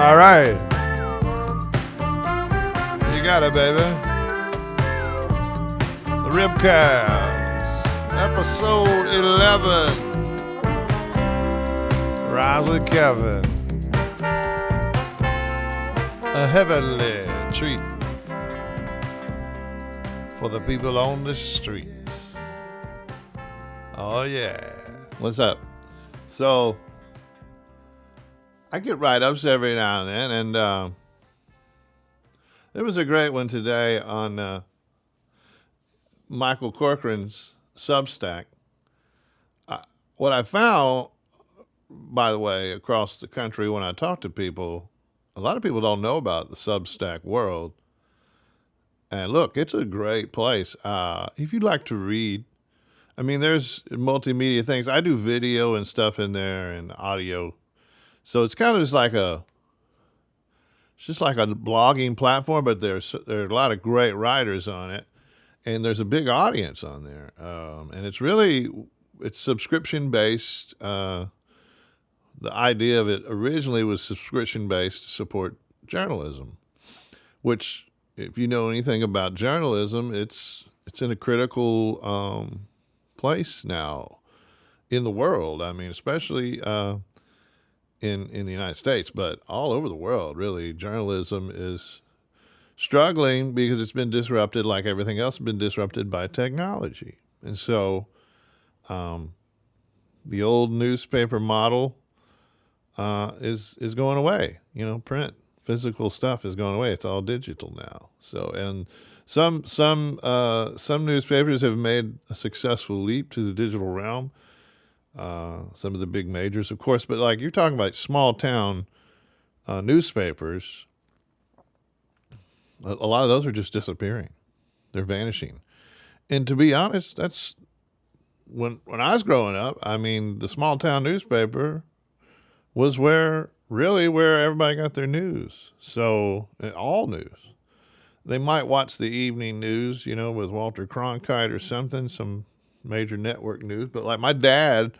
All right. You got it, baby. The Ribcast-Episode 11. Rise with Kevin. A heavenly treat for the people on the street. Oh, yeah. What's up? So, I get write-ups every now and then, and there was a great one today on Michael Corcoran's Substack. What I found, by the way, across the country when I talk to people, a lot of people don't know about the Substack world. And look, it's a great place. If you'd like to read, I mean, there's multimedia things. I do video and stuff in there and audio. So it's kind of just like a blogging platform, but there are a lot of great writers on it, and there's a big audience on there. And it's subscription based. The idea of it originally was subscription based to support journalism, which, if you know anything about journalism, it's in a critical place now in the world. I mean, especially in the United States, but all over the world, really, journalism is struggling because it's been disrupted, like everything else, been disrupted by technology. And so the old newspaper model is going away. You know, print, physical stuff is going away. It's all digital now. So, and some newspapers have made a successful leap to the digital realm. Some of the big majors, of course, but like you're talking about small town newspapers, a lot of those are just disappearing. They're vanishing. And to be honest, that's when I was growing up, I mean, the small town newspaper was where everybody got their news. So, all news. They might watch the evening news, you know, with Walter Cronkite or something, some major network news. But like my dad,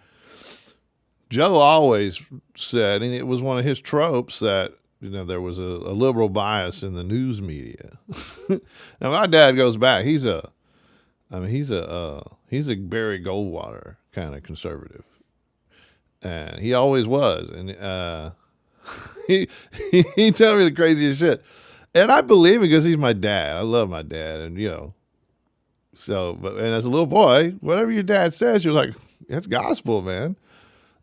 Joe always said, and it was one of his tropes, that, you know, there was a liberal bias in the news media. Now my dad goes back. He's a Barry Goldwater kind of conservative, and he always was. And he told me the craziest shit, and I believe it because he's my dad. I love my dad, and you know. So, and as a little boy, whatever your dad says, you're like, that's gospel, man.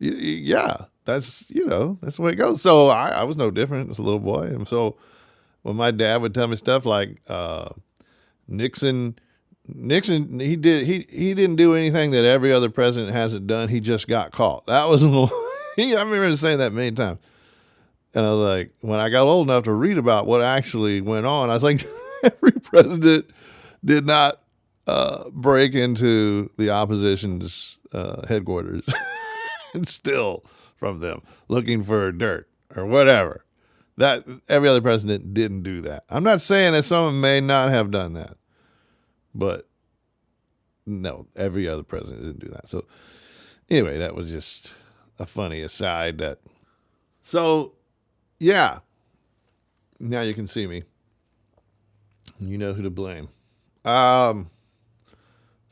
Yeah, that's the way it goes. So I was no different as a little boy. And so when my dad would tell me stuff like Nixon, he didn't do anything that every other president hasn't done. He just got caught. That was I remember him saying that many times. And I was like, when I got old enough to read about what actually went on, I was like, every president did not break into the opposition's headquarters and steal from them looking for dirt or whatever. That every other president didn't do that. I'm not saying that someone may not have done that, but no, every other president didn't do that. So anyway, that was just a funny aside. So yeah, now you can see me. You know who to blame.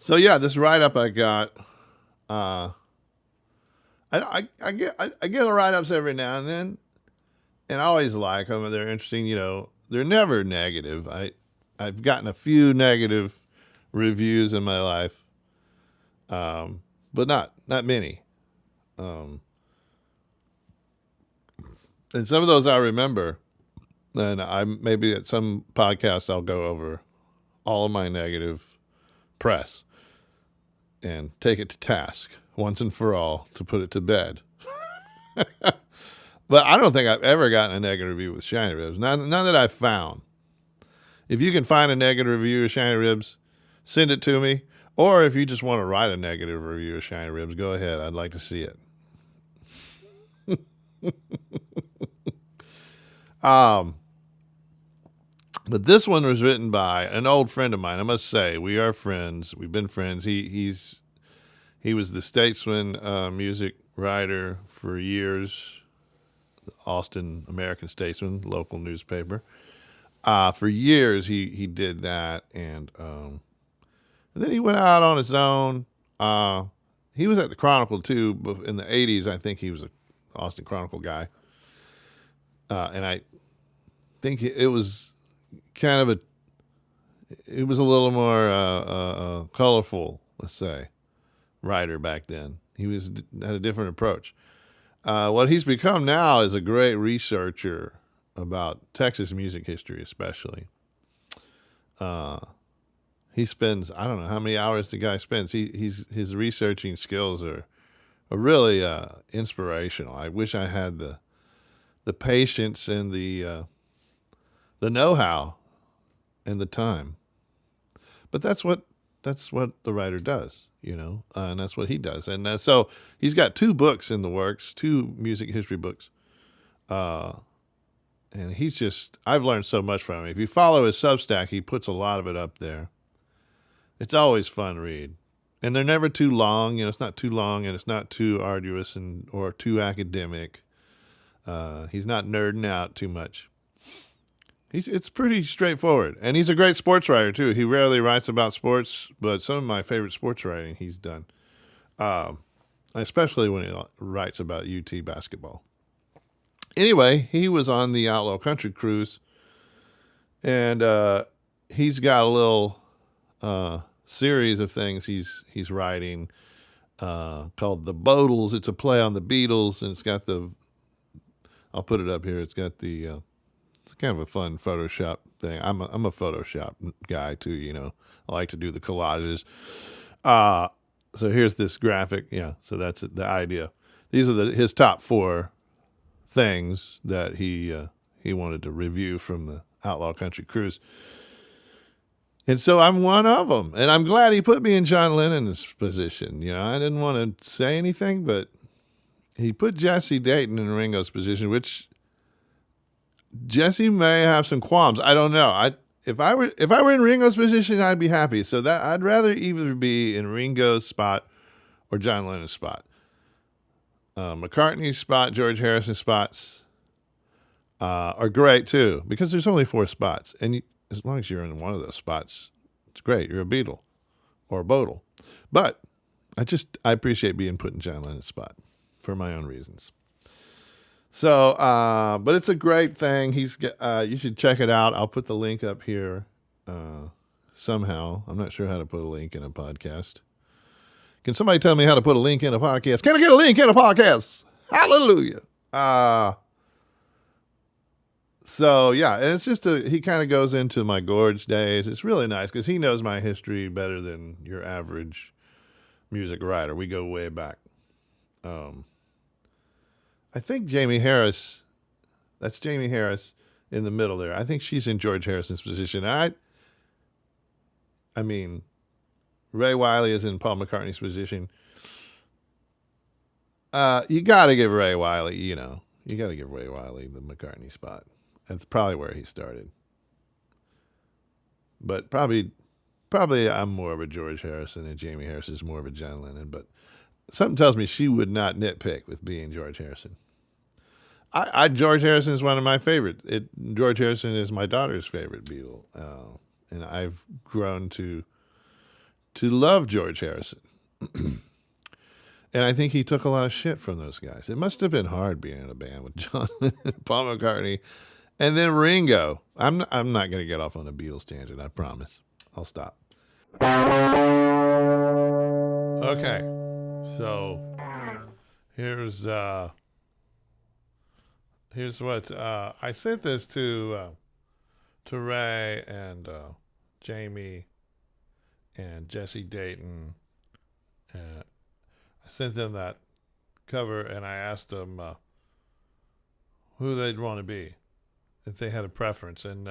So yeah, this write-up I got, I get the write-ups every now and then, and I always like them. They're interesting, you know. They're never negative. I've gotten a few negative reviews in my life, but not many. And some of those I remember, and maybe at some podcast I'll go over all of my negative press and take it to task once and for all to put it to bed. But I don't think I've ever gotten a negative review with Shiny Ribs. None that I've found. If you can find a negative review of Shiny Ribs, send it to me. Or if you just want to write a negative review of Shiny Ribs, go ahead. I'd like to see it. But this one was written by an old friend of mine. I must say, we are friends. We've been friends. He was the Statesman music writer for years. Austin American Statesman, local newspaper. For years, he did that, and then he went out on his own. He was at the Chronicle too, but in the '80s, I think he was a Austin Chronicle guy, and I think it was kind of it was a little more colorful, let's say, writer back then. He had a different approach. What he's become now is a great researcher about Texas music history, especially. He spends, I don't know how many hours the guy spends. His researching skills are really inspirational. I wish I had the patience and the know-how and the time. But that's what the writer does, and that's what he does. And so he's got 2 books in the works, 2 music history books. And I've learned so much from him. If you follow his Substack, he puts a lot of it up there. It's always fun to read. And they're never too long. It's not too long and it's not too arduous or too academic. He's not nerding out too much. It's pretty straightforward. And he's a great sports writer, too. He rarely writes about sports, but some of my favorite sports writing he's done. Especially when he writes about UT basketball. Anyway, he was on the Outlaw Country Cruise, and he's got a little series of things he's writing called The Bodles. It's a play on the Beatles, and it's got I'll put it up here. It's got it's kind of a fun Photoshop thing. I'm a Photoshop guy too, I like to do the collages. So here's this graphic. Yeah, so that's the idea. These are his top 4 things that he wanted to review from the Outlaw Country Cruise. And so I'm one of them. And I'm glad he put me in John Lennon's position. I didn't want to say anything, but he put Jesse Dayton in Ringo's position, which Jesse may have some qualms. I don't know. If I were in Ringo's position, I'd be happy. So that I'd rather either be in Ringo's spot or John Lennon's spot. McCartney's spot, George Harrison's spots are great too, because there's only 4 spots. And as long as you're in one of those spots, it's great. You're a Beatle or a Bodle. But I appreciate being put in John Lennon's spot for my own reasons. So, but it's a great thing. You should check it out. I'll put the link up here somehow. I'm not sure how to put a link in a podcast. Can somebody tell me how to put a link in a podcast? Can I get a link in a podcast? Hallelujah. So yeah, and it's just he kind of goes into my Gorge days. It's really nice because he knows my history better than your average music writer. We go way back. I think Jamie Harris, that's Jamie Harris in the middle there. I think she's in George Harrison's position. I mean, Ray Wiley is in Paul McCartney's position. You got to give Ray Wiley, you got to give Ray Wiley the McCartney spot. That's probably where he started. But probably I'm more of a George Harrison and Jamie Harris is more of a John Lennon. But something tells me she would not nitpick with being George Harrison. George Harrison is one of my favorites. George Harrison is my daughter's favorite Beatle. And I've grown to love George Harrison. And I think he took a lot of shit from those guys. It must have been hard being in a band with John Lennon, Paul McCartney, and then Ringo. I'm not going to get off on a Beatles tangent, I promise. I'll stop. Okay. So here's what I sent this to Ray and Jamie and Jesse Dayton. I sent them that cover and I asked them who they'd want to be, if they had a preference. And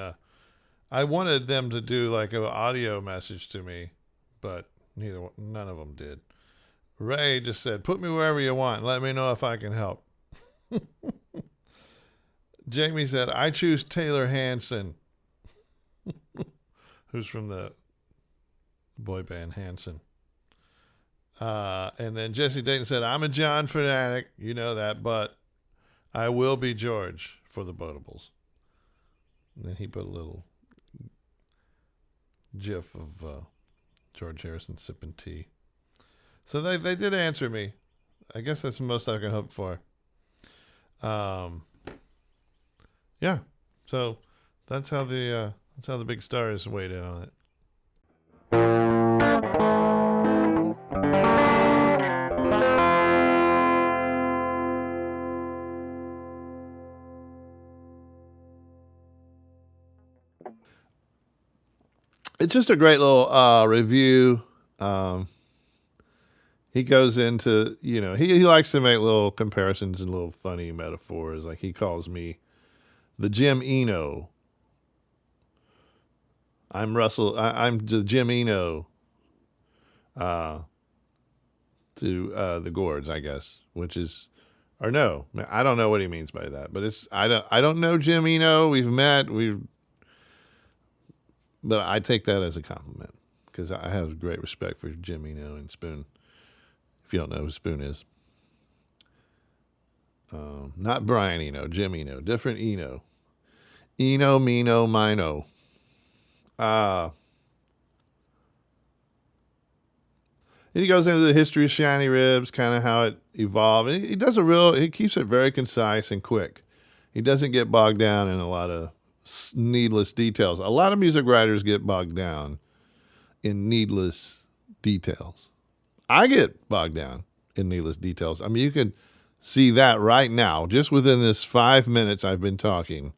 I wanted them to do like an audio message to me, but none of them did. Ray just said, "Put me wherever you want. Let me know if I can help." Jamie said, "I choose Taylor Hanson," who's from the boy band Hanson. And then Jesse Dayton said, "I'm a John fanatic, you know that, but I will be George for the Botables. And then he put a little gif of George Harrison sipping tea. So they did answer me. I guess that's the most I can hope for. Yeah. So that's how the big stars weighed in on it. It's just a great little review. He goes into, he likes to make little comparisons and little funny metaphors. Like he calls me the Jim Eno. I'm I'm the Jim Eno to the Gourds, I guess, which is, or no, I don't know what he means by that, but I don't know Jim Eno. We've met, but I take that as a compliment because I have great respect for Jim Eno and Spoon. If you don't know who Spoon is. Not Brian Eno, Jim Eno. Different Eno. Eno, Mino, Mino. And he goes into the history of Shiny Ribs, kind of how it evolved. And he keeps it very concise and quick. He doesn't get bogged down in a lot of needless details. A lot of music writers get bogged down in needless details. I get bogged down in needless details. I mean, you can see that right now, just within this 5 minutes I've been talking,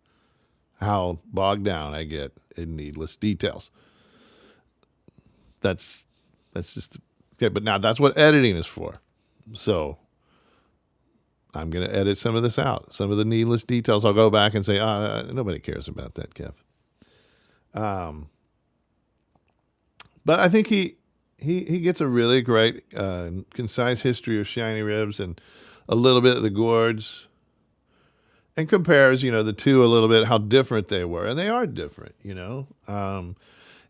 how bogged down I get in needless details. That's just, okay, but now that's what editing is for. So I'm going to edit some of this out. Some of the needless details, I'll go back and say, nobody cares about that, Kev. But I think he gets a really great, concise history of Shiny Ribs and a little bit of the Gourds, and compares, the two a little bit, how different they were, and they are different.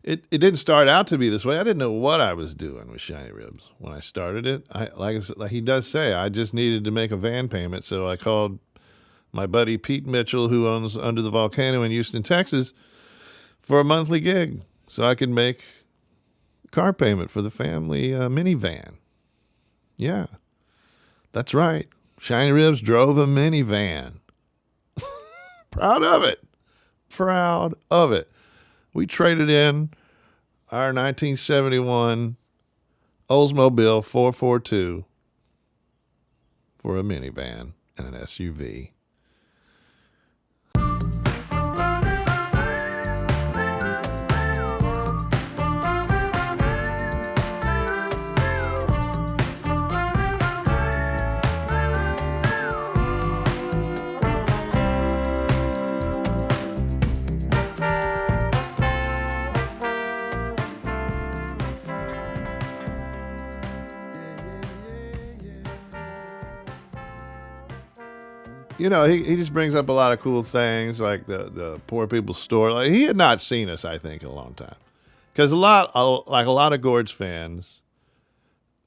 It didn't start out to be this way. I didn't know what I was doing with Shiny Ribs when I started it. Like he does say, I just needed to make a van payment, so I called my buddy Pete Mitchell, who owns Under the Volcano in Houston, Texas, for a monthly gig, so I could make car payment for the family minivan. Yeah, that's right. Shiny Ribs drove a minivan. Proud of it. Proud of it. We traded in our 1971 Oldsmobile 442 for a minivan and an SUV. He just brings up a lot of cool things, like the poor people's store. Like, he had not seen us, I think, in a long time, because a lot of Gourds fans,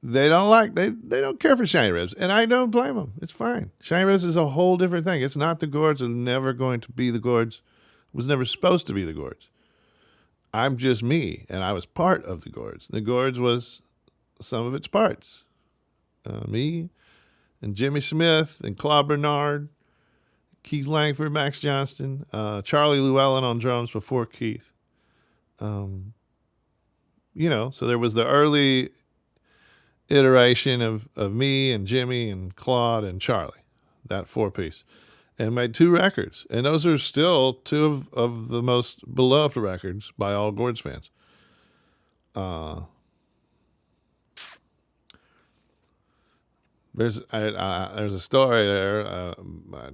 they don't care for Shiny Ribs, and I don't blame them. It's fine. Shiny Ribs is a whole different thing. It's not the Gourds. It's never going to be the Gourds. It was never supposed to be the Gourds. I'm just me, and I was part of the Gourds. The Gourds was some of its parts. Me and Jimmy Smith and Claude Bernard, Keith Langford, Max Johnston, Charlie Llewellyn on drums before Keith. So there was the early iteration of me and Jimmy and Claude and Charlie, that 4-piece, and made 2 records. And those are still 2 of the most beloved records by all Gourds fans. There's a story there. I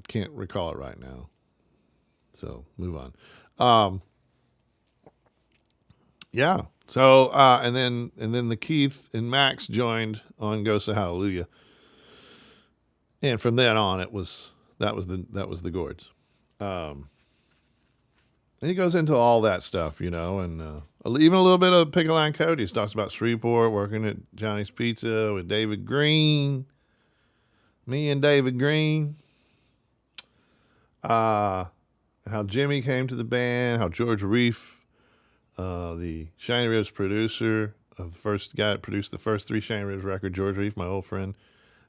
can't recall it right now, so move on. Yeah. So and then the Keith and Max joined on "Ghosts of Hallelujah," and from then on that was the Gourds. And he goes into all that stuff, and even a little bit of Pickle Cody. He talks about Shreveport, working at Johnny's Pizza with David Green. Me and David Green. How Jimmy came to the band, how George Reef, the Shiny Ribs producer, of the first guy that produced the first 3 Shiny Ribs record, George Reef, my old friend,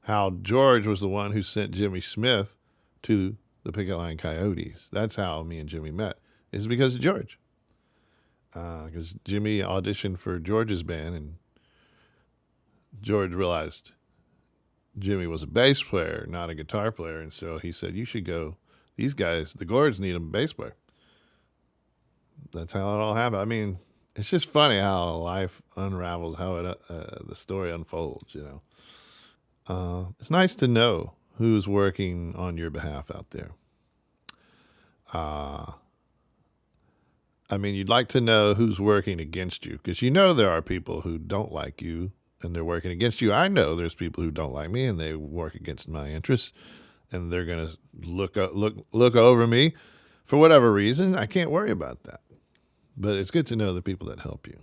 how George was the one who sent Jimmy Smith to the Picket Line Coyotes. That's how me and Jimmy met, is because of George. Because Jimmy auditioned for George's band, and George realized Jimmy was a bass player, not a guitar player, and so he said, you should go. These guys, TheGourds, need a bass player. That's how it all happened. I mean, it's just funny how life unravels, how the story unfolds, It's nice to know who's working on your behalf out there. I mean, you'd like to know who's working against you, because there are people who don't like you and they're working against you. I know there's people who don't like me and they work against my interests, and they're going to look over me for whatever reason. I can't worry about that. But it's good to know the people that help you,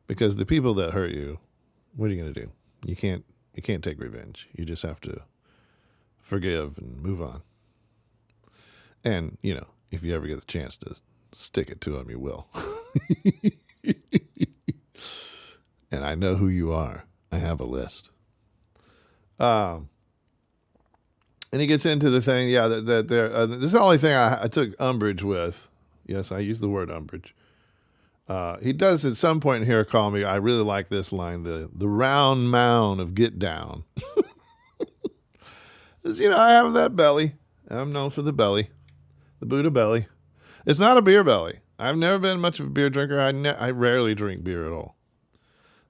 because the people that hurt you, what are you going to do? You can't take revenge. You just have to forgive and move on. And, if you ever get the chance to stick it to them, you will. And I know who you are. I have a list. And he gets into the thing, that there. This is the only thing I took umbrage with. Yes, I use the word umbrage. He does at some point here call me, I really like this line, the round mound of get down. I have that belly. I'm known for the belly, the Buddha belly. It's not a beer belly. I've never been much of a beer drinker. I rarely drink beer at all.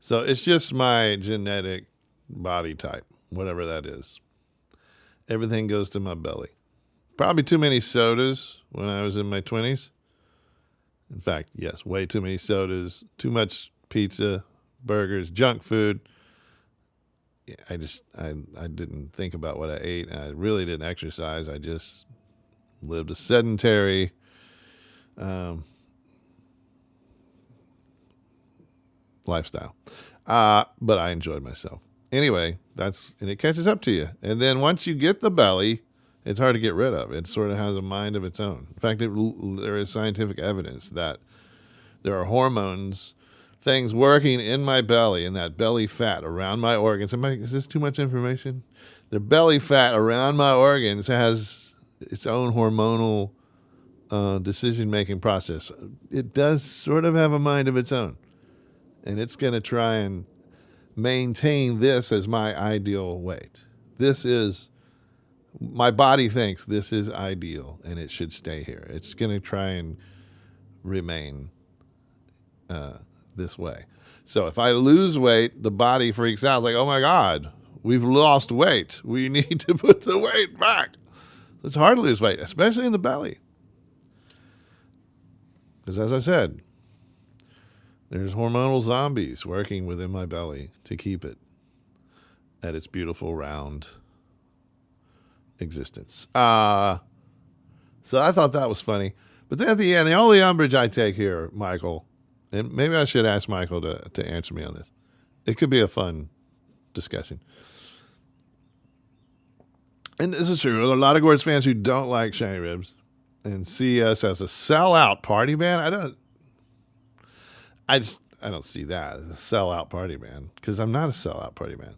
So it's just my genetic body type, whatever that is. Everything goes to my belly. Probably too many sodas when I was in my 20s. In fact, yes, way too many sodas, too much pizza, burgers, junk food. I didn't think about what I ate, and I really didn't exercise. I just lived a sedentary lifestyle. But I enjoyed myself. Anyway, and it catches up to you. And then once you get the belly, it's hard to get rid of. It sort of has a mind of its own. In fact, there is scientific evidence that there are hormones, things working in my belly, and that belly fat around my organs. Is this too much information? The belly fat around my organs has its own hormonal decision-making process. It does sort of have a mind of its own. And it's going to try and maintain this as my ideal weight. My body thinks this is ideal and it should stay here. It's going to try and remain this way. So if I lose weight, the body freaks out like, oh my God, we've lost weight. We need to put the weight back. It's hard to lose weight, especially in the belly. Because as I said, there's hormonal zombies working within my belly to keep it at its beautiful round existence. So I thought that was funny. But then at the end, the only umbrage I take here, Michael, and maybe I should ask Michael to answer me on this. It could be a fun discussion. And this is true. There are a lot of Gourds fans who don't like Shiny Ribs and see us as a sellout party band. I don't see that as a sellout party band, because I'm not a sellout party band.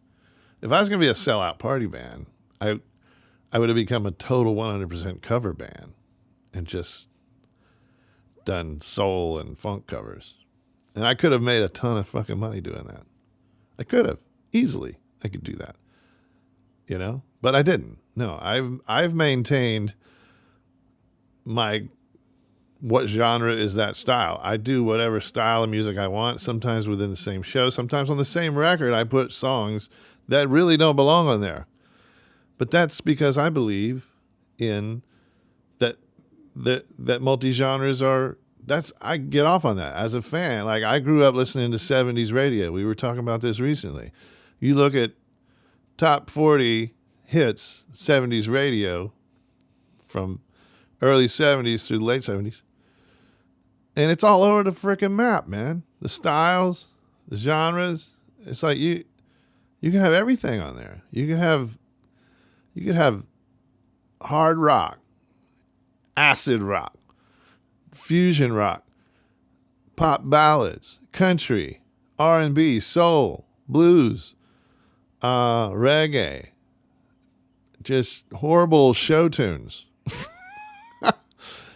If I was going to be a sellout party band, I would have become a total 100% cover band and just done soul and funk covers. And I could have made a ton of fucking money doing that. I could have. Easily. I could do that. But I didn't. No, I've maintained what genre is that style. I do whatever style of music I want, sometimes within the same show, sometimes on the same record I put songs that really don't belong on there. But that's because I believe in that multi-genres I get off on that as a fan. Like, I grew up listening to 70s radio. We were talking about this recently. You look at top 40 hits, 70s radio, from early 70s through the late 70s. And it's all over the freaking map, man. The styles, the genres. It's like you can have everything on there. You could have hard rock. acid rock, fusion rock, pop ballads, country, R&B, soul, blues, reggae, just horrible show tunes.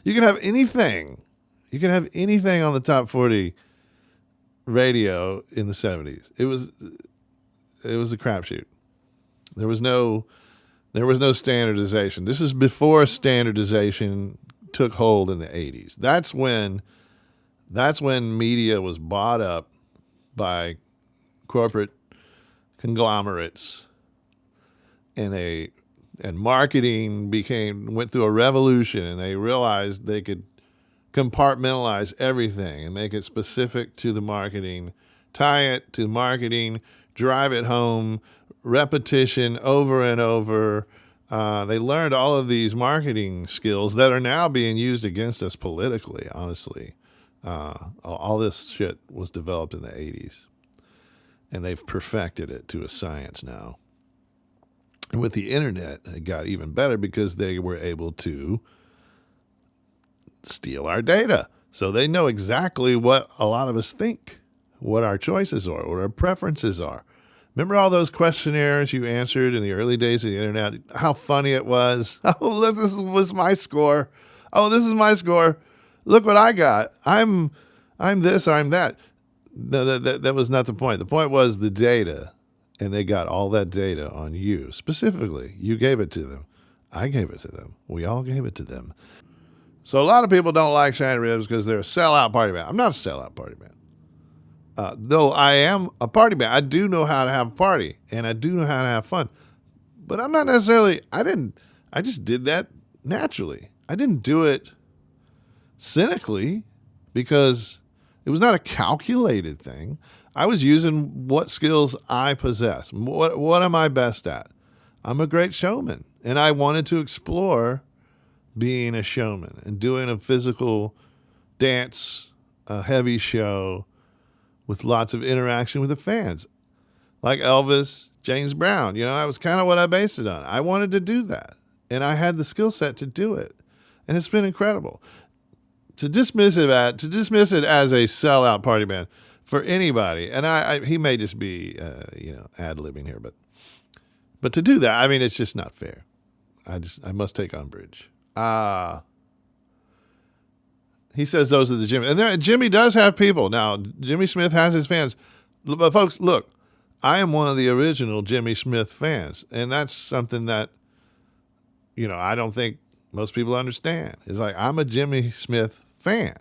You can have anything. You can have anything on the top 40 radio in the 70s. It was a crapshoot. There was no standardization. This is before standardization took hold in the 80s. That's when media was bought up by corporate conglomerates, and marketing went through a revolution, and they realized they could compartmentalize everything and make it specific to the marketing, tie it to marketing, drive it home, repetition over and over. They learned all of these marketing skills that are now being used against us politically, honestly. All this shit was developed in the 80s, and they've perfected it to a science now. And with the internet, it got even better because they were able to steal our data. So they know exactly what a lot of us think, what our choices are, what our preferences are. Remember all those questionnaires you answered in the early days of the internet? How funny it was. Oh, this was my score. Oh, this is my score. Look what I got. I'm this, I'm that. No, that was not the point. The point was the data, and they got all that data on you. Specifically, you gave it to them. I gave it to them. We all gave it to them. So a lot of people don't like Shiny Ribs because they're a sellout party band. I'm not a sellout party band. Though I am a party band. I do know how to have a party, and I do know how to have fun. But I'm not necessarily, I just did that naturally. I didn't do it cynically because it was not a calculated thing. I was using what skills I possess. What am I best at? I'm a great showman, and I wanted to explore being a showman and doing a physical dance, a heavy show with lots of interaction with the fans, like Elvis, James Brown. That was kind of what I based it on. I wanted to do that, and I had the skill set to do it, and it's been incredible. To dismiss it as a sellout party band for anybody, and he may just be ad-libbing here, but to do that, it's just not fair. I must take umbrage. He says those are the Jimmy. And Jimmy does have people. Now, Jimmy Smith has his fans. But folks, look, I am one of the original Jimmy Smith fans. And that's something that, I don't think most people understand. It's like, I'm a Jimmy Smith fan.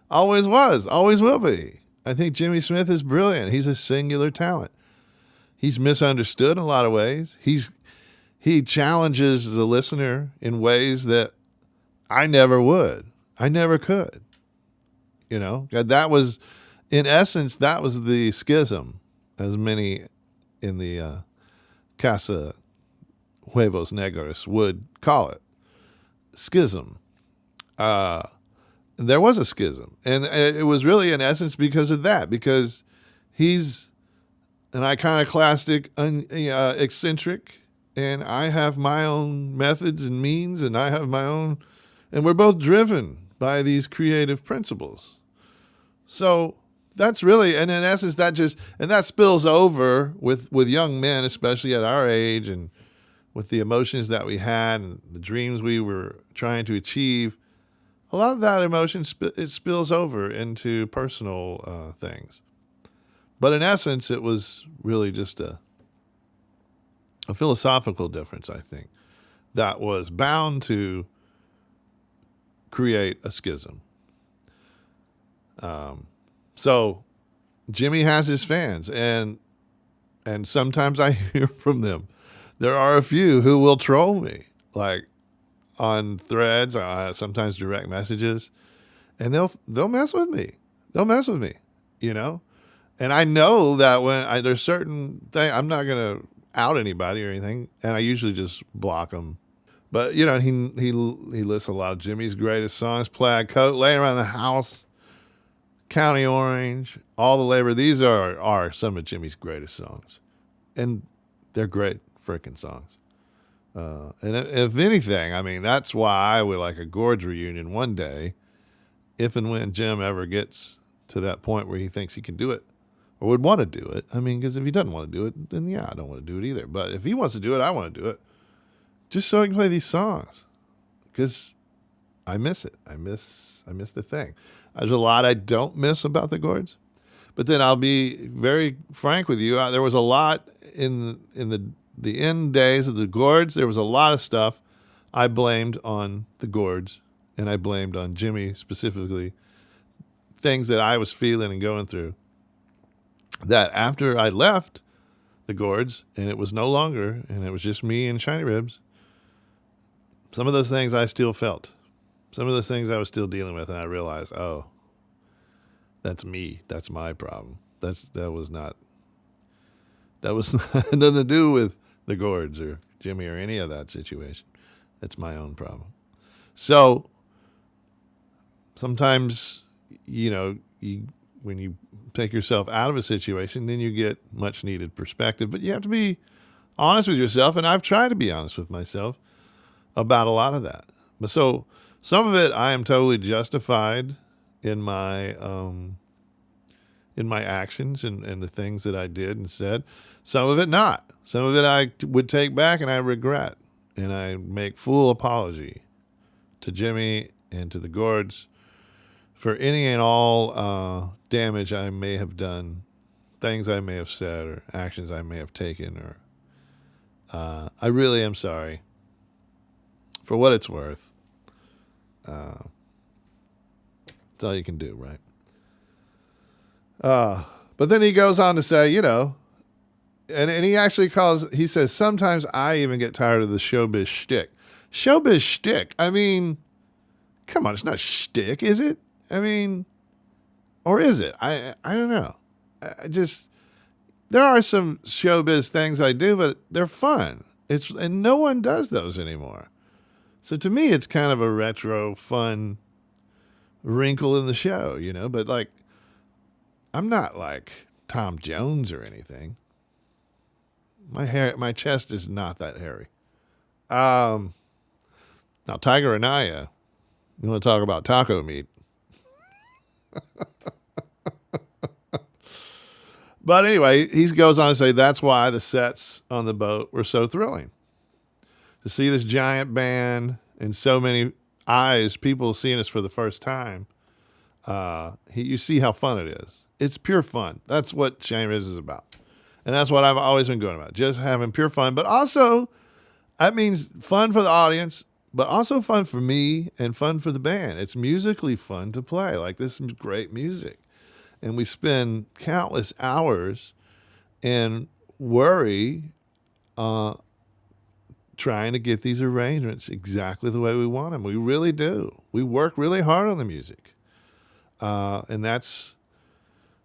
Always was, always will be. I think Jimmy Smith is brilliant. He's a singular talent. He's misunderstood in a lot of ways. He challenges the listener in ways that I never would. I never could. That was, in essence, that was the schism, as many in the Casa Huevos Negros would call it. Schism. There was a schism. And it was really, in essence, because of that. Because he's an iconoclastic, eccentric, and I have my own methods and means, and I have my own, and we're both driven by these creative principles. So that's really, and in essence, that spills over with young men, especially at our age, and with the emotions that we had and the dreams we were trying to achieve. A lot of that emotion, it spills over into personal things. But in essence, it was really just a philosophical difference, I think, that was bound to create a schism. So Jimmy has his fans, and sometimes I hear from them. There are a few who will troll me, like on threads, sometimes direct messages, and they'll mess with me. They'll mess with me, And I know that when there's certain things, I'm not gonna out anybody or anything, and I usually just block them. But he lists a lot of Jimmy's greatest songs: Plaid Coat, Laying Around the House, County Orange, All the Labor. These are some of Jimmy's greatest songs, and they're great freaking songs. And if anything, I mean, that's why I would like a Gorge reunion one day, if and when Jim ever gets to that point where he thinks he can do it or would want to do it. I mean, because if he doesn't want to do it, then yeah, I don't want to do it either. But if he wants to do it, I want to do it. Just so I can play these songs. Because I miss it. I miss the thing. There's a lot I don't miss about the Gourds. But then I'll be very frank with you. There was a lot in the end days of the Gourds. There was a lot of stuff I blamed on the Gourds, and I blamed on Jimmy specifically. Things that I was feeling and going through. That after I left the Gourds, and it was no longer, and it was just me and Shiny Ribs, some of those things I still felt. Some of those things I was still dealing with, and I realized, oh, that's me. That's my problem. That was nothing to do with the Gourds or Jimmy or any of that situation. That's my own problem. So sometimes, when you take yourself out of a situation, then you get much needed perspective. But you have to be honest with yourself, and I've tried to be honest with myself about a lot of that. But so some of it I am totally justified in my actions and the things that I did and said. Some of it not. Some of it I would take back and I regret. And I make full apology to Jimmy and to the Gourds for any and all damage I may have done, things I may have said, or actions I may have taken. Or I really am sorry. For what it's worth. That's all you can do, right? But then he goes on to say, and he actually he says, sometimes I even get tired of the showbiz shtick. Showbiz shtick? I mean, come on, it's not shtick, is it? I mean, or is it? I don't know. There are some showbiz things I do, but they're fun. And no one does those anymore. So to me, it's kind of a retro, fun wrinkle in the show, but like, I'm not like Tom Jones or anything. My chest is not that hairy. Now Tiger and I, you want to talk about taco meat. But anyway, he goes on to say that's why the sets on the boat were so thrilling. To see this giant band and so many eyes, people seeing us for the first time, you see how fun it is. It's pure fun. That's what Shane Riz is about. And that's what I've always been going about. Just having pure fun. But also, that means fun for the audience, but also fun for me and fun for the band. It's musically fun to play. Like, this is great music. And we spend countless hours and worry trying to get these arrangements exactly the way we want them. We really do. We work really hard on the music. And that's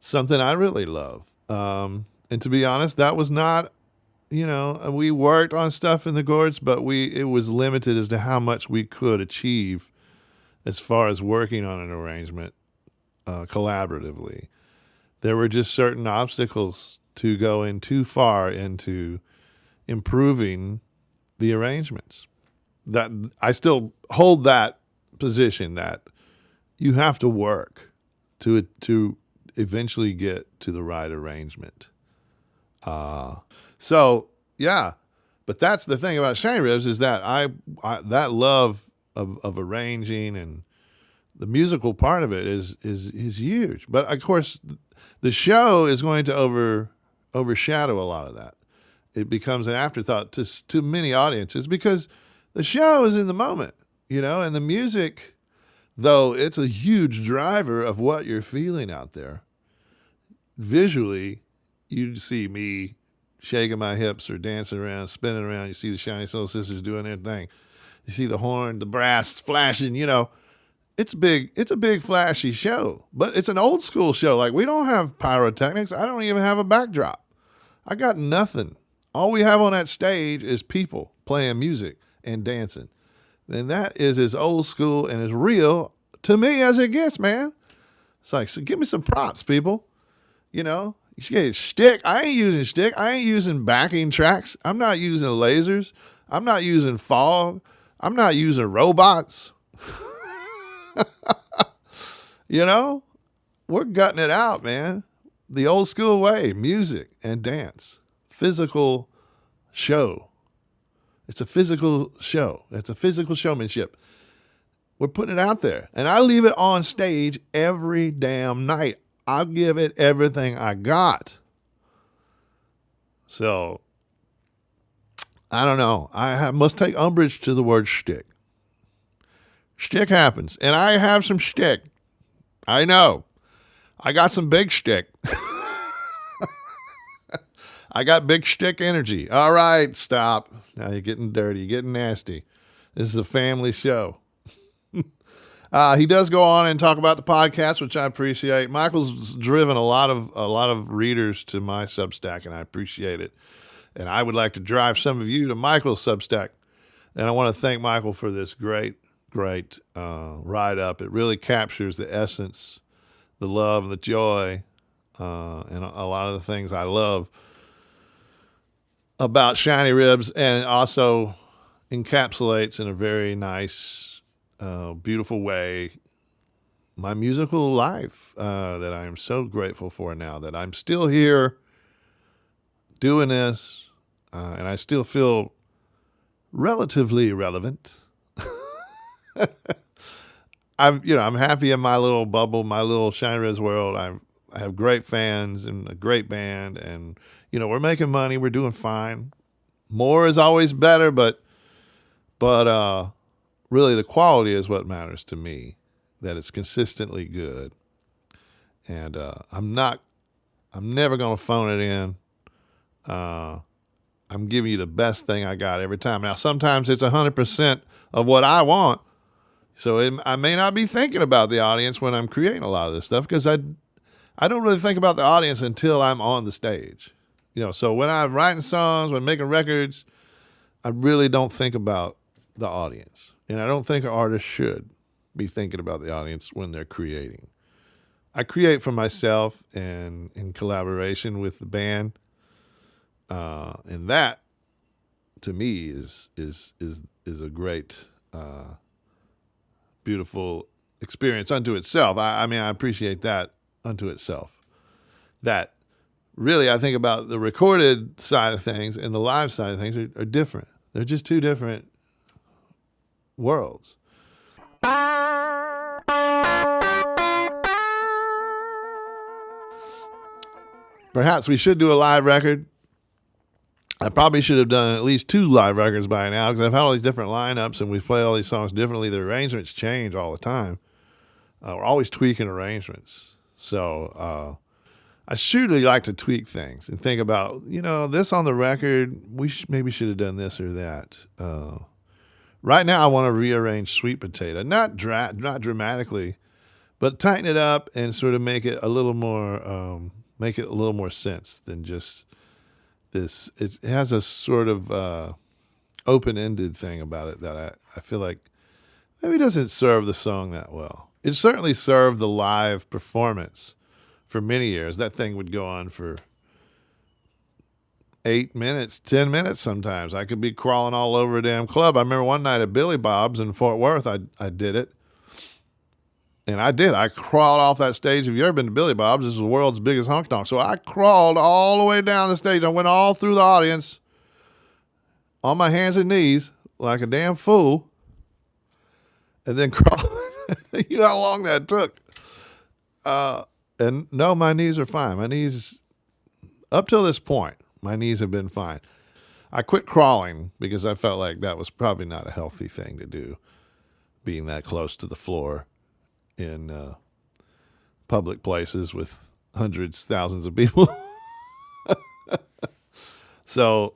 something I really love. And to be honest, that was not, we worked on stuff in the Gourds, but it was limited as to how much we could achieve as far as working on an arrangement collaboratively. There were just certain obstacles to go in too far into improving the arrangements. That I still hold that position that you have to work to eventually get to the right arrangement. So yeah, but that's the thing about Shiny Ribs is that I that love of arranging and the musical part of it is huge. But of course, the show is going to overshadow a lot of that. It becomes an afterthought to many audiences because the show is in the moment, and the music, though it's a huge driver of what you're feeling out there. Visually, you see me shaking my hips or dancing around, spinning around. You see the Shiny Soul Sisters doing their thing. You see the horn, the brass flashing, It's big. It's a big flashy show, but it's an old school show. Like, we don't have pyrotechnics. I don't even have a backdrop. I got nothing. All we have on that stage is people playing music and dancing. And that is as old school and as real to me as it gets, man. It's like, so give me some props, people. You say shtick. I ain't using shtick. I ain't using backing tracks. I'm not using lasers. I'm not using fog. I'm not using robots. You know, we're gutting it out, man. The old school way, music and dance, physical show. It's a physical show. It's a physical showmanship. We're putting it out there. And I leave it on stage every damn night. I'll give it everything I got. So, I don't know. Must take umbrage to the word shtick. Shtick happens. And I have some shtick. I know. I got some big shtick. I got big shtick energy. All right, stop. Now you're getting dirty. You're getting nasty. This is a family show. He does go on and talk about the podcast, which I appreciate. Michael's driven a lot of readers to my Substack, and I appreciate it. And I would like to drive some of you to Michael's Substack. And I want to thank Michael for this great write-up. It really captures the essence, the love, and the joy, and a lot of the things I love about Shiny Ribs, and it also encapsulates in a very nice, beautiful way my musical life that I am so grateful for now, that I'm still here doing this, and I still feel relatively relevant. I'm happy in my little bubble, my little Shiny Ribs world. I have great fans and a great band, and we're making money. We're doing fine. More is always better, but really the quality is what matters to me. That it's consistently good, and I'm never gonna phone it in. I'm giving you the best thing I got every time. Now sometimes it's 100% of what I want, so I may not be thinking about the audience when I'm creating a lot of this stuff, because I don't really think about the audience until I'm on the stage. So when I'm writing songs, when I'm making records, I really don't think about the audience. And I don't think an artist should be thinking about the audience when they're creating. I create for myself and in collaboration with the band. And that, to me, is a great, beautiful experience unto itself. I mean, I appreciate that unto itself. That really, I think about the recorded side of things and the live side of things are different. They're just two different worlds. Perhaps we should do a live record. I probably should have done at least 2 live records by now, because I've had all these different lineups and we've played all these songs differently. The arrangements change all the time. We're always tweaking arrangements. So I surely like to tweak things and think about, this on the record, we maybe should have done this or that. Right now, I want to rearrange Sweet Potato, not dramatically, but tighten it up and sort of make it a little more sense than just this. It has a sort of open-ended thing about it that I feel like maybe doesn't serve the song that well. It certainly served the live performance for many years. That thing would go on for 8 minutes, 10 minutes sometimes. I could be crawling all over a damn club. I remember one night at Billy Bob's in Fort Worth, I did it. And I did. I crawled off that stage. If you've ever been to Billy Bob's, this is the world's biggest honky tonk. So I crawled all the way down the stage. I went all through the audience on my hands and knees like a damn fool. And then crawled. You know how long that took. And no, my knees are fine. My knees, up till this point, my knees have been fine. I quit crawling because I felt like that was probably not a healthy thing to do, being that close to the floor in public places with hundreds, thousands of people. So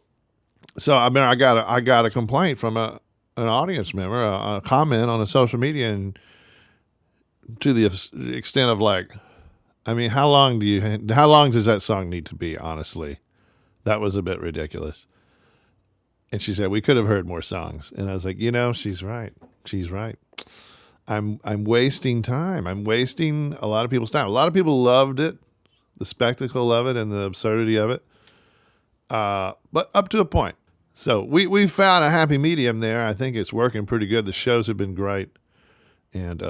I mean, I got a complaint from an audience member, a comment on a social media, and to the extent of like, I mean, how long does that song need to be? Honestly, that was a bit ridiculous. And she said, we could have heard more songs. And I was like, she's right. She's right. I'm wasting time. I'm wasting a lot of people's time. A lot of people loved it, the spectacle of it and the absurdity of it. But up to a point. So we found a happy medium there. I think it's working pretty good. The shows have been great. And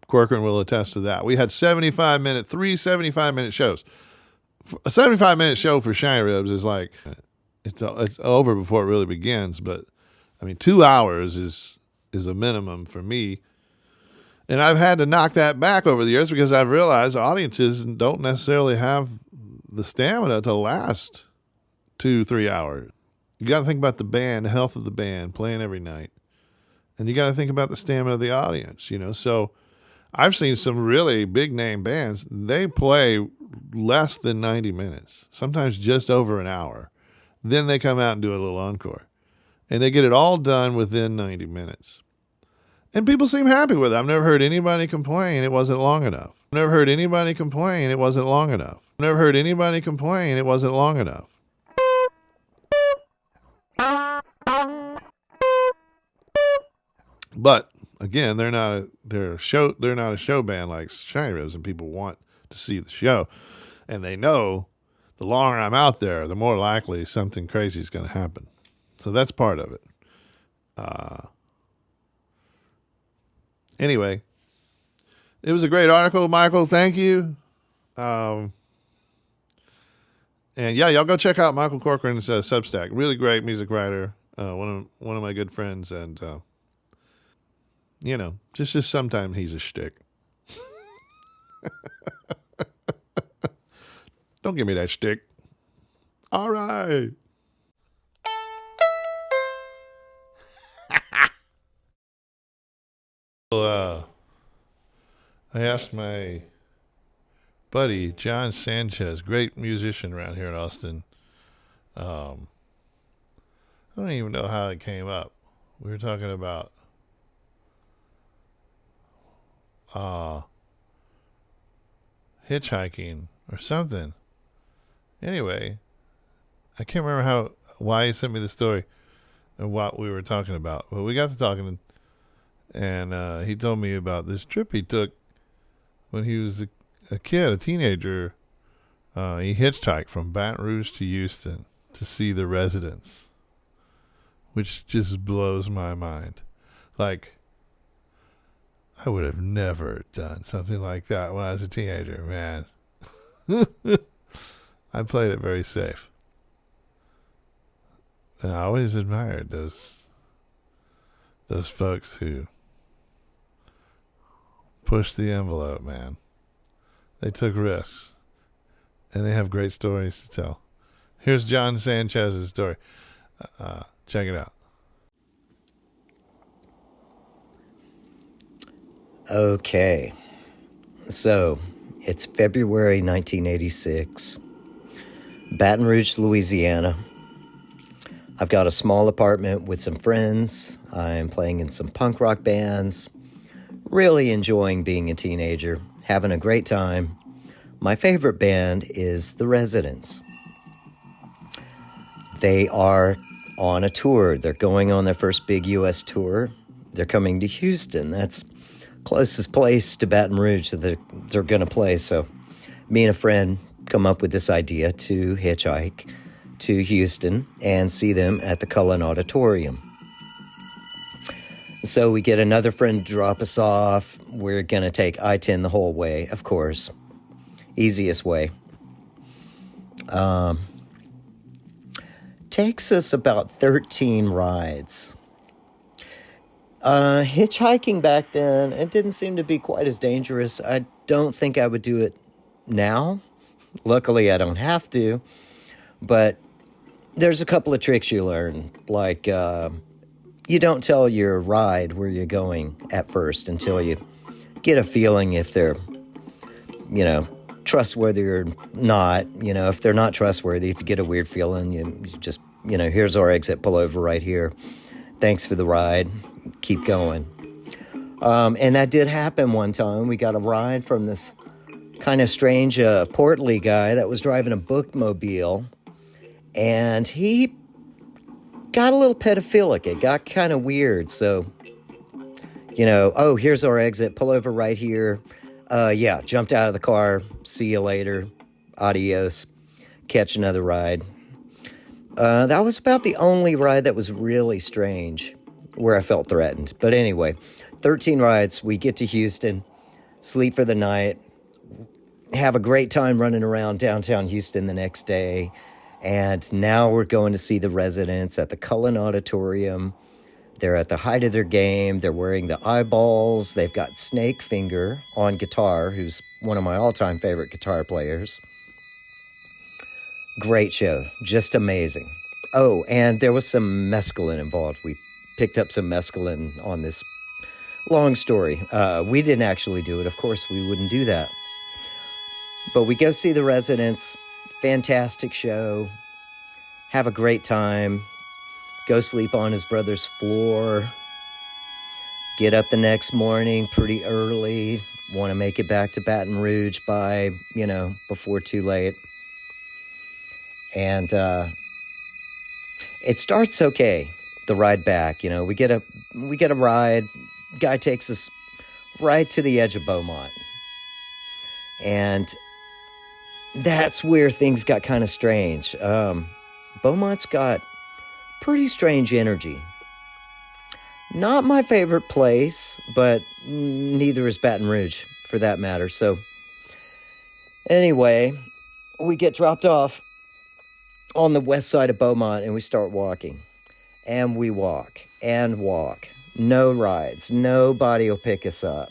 Corcoran will attest to that. We had 3 75-minute shows. A 75-minute show for Shiny Ribs is like, it's over before it really begins. But, I mean, 2 hours is a minimum for me. And I've had to knock that back over the years because I've realized audiences don't necessarily have the stamina to last 2-3 hours. You got to think about the band, the health of the band, playing every night. And you got to think about the stamina of the audience, So I've seen some really big name bands. They play less than 90 minutes, sometimes just over an hour. Then they come out and do a little encore. And they get it all done within 90 minutes. And people seem happy with it. I've never heard anybody complain it wasn't long enough. Never heard anybody complain it wasn't long enough. Never heard anybody complain it wasn't long enough. But again, they're not a show band like Shiny Ribs, and people want to see the show, and they know the longer I'm out there, the more likely something crazy is going to happen. So that's part of it. Anyway, it was a great article, Michael. Thank you. And yeah, y'all go check out Michael Corcoran's Substack. Really great music writer. One of my good friends, and just sometimes he's a shtick. Don't give me that shtick. All right. I asked my buddy John Sanchez, great musician around here in Austin. I don't even know how it came up. We were talking about hitchhiking or something. Anyway, I can't remember why he sent me the story and what we were talking about. But we got to talking, and he told me about this trip he took when he was a kid, a teenager. He hitchhiked from Baton Rouge to Houston to see the Residents, which just blows my mind. Like, I would have never done something like that when I was a teenager, man. I played it very safe. And I always admired those folks who pushed the envelope, man. They took risks. And they have great stories to tell. Here's John Sanchez's story. Check it out. Okay. So, it's February 1986. Baton Rouge, Louisiana. I've got a small apartment with some friends. I'm playing in some punk rock bands. Really enjoying being a teenager. Having a great time. My favorite band is The Residents. They are on a tour. They're going on their first big U.S. tour. They're coming to Houston. That's closest place to Baton Rouge that they're going to play. So me and a friend come up with this idea to hitchhike to Houston and see them at the Cullen Auditorium. So we get another friend to drop us off. We're going to take I-10 the whole way, of course. Easiest way. Takes us about 13 rides. Hitchhiking back then, it didn't seem to be quite as dangerous. I don't think I would do it now. Luckily, I don't have to. But there's a couple of tricks you learn. Like, you don't tell your ride where you're going at first until you get a feeling if they're, trustworthy or not. If they're not trustworthy, if you get a weird feeling, you just, here's our exit, pull over right here. Thanks for the ride. Keep going. And that did happen one time. We got a ride from this kind of strange, portly guy that was driving a bookmobile. And he got a little pedophilic. It got kind of weird. So, here's our exit. Pull over right here. Jumped out of the car. See you later. Adios. Catch another ride. That was about the only ride that was really strange, where I felt threatened. But anyway, 13 rides. We get to Houston, sleep for the night, have a great time running around downtown Houston the next day. And now we're going to see the residents at the Cullen Auditorium. They're at the height of their game. They're wearing the eyeballs. They've got Snake Finger on guitar, who's one of my all-time favorite guitar players. Great show. Just amazing. Oh, and there was some mescaline involved. We picked up some mescaline on this long story. We didn't actually do it. Of course, we wouldn't do that. But we go see the residents. Fantastic show. Have a great time. Go sleep on his brother's floor. Get up the next morning pretty early. Want to make it back to Baton Rouge by, before too late. And it starts okay, the ride back. We get a ride. Guy takes us right to the edge of Beaumont. And that's where things got kind of strange. Beaumont's got pretty strange energy. Not my favorite place, but neither is Baton Rouge, for that matter. So, anyway, we get dropped off on the west side of Beaumont, and we start walking. And we walk and walk. No rides. Nobody will pick us up.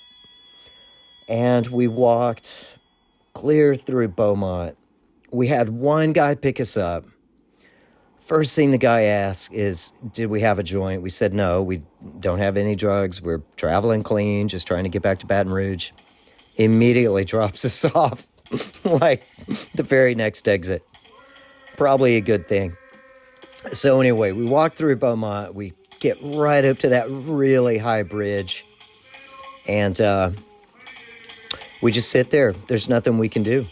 And we walked clear through Beaumont. We had one guy pick us up. First thing the guy asked is, did we have a joint? We said, no, we don't have any drugs. We're traveling clean, just trying to get back to Baton Rouge. Immediately drops us off, like the very next exit. Probably a good thing. So anyway, we walk through Beaumont. We get right up to that really high bridge. And we just sit there. There's nothing we can do.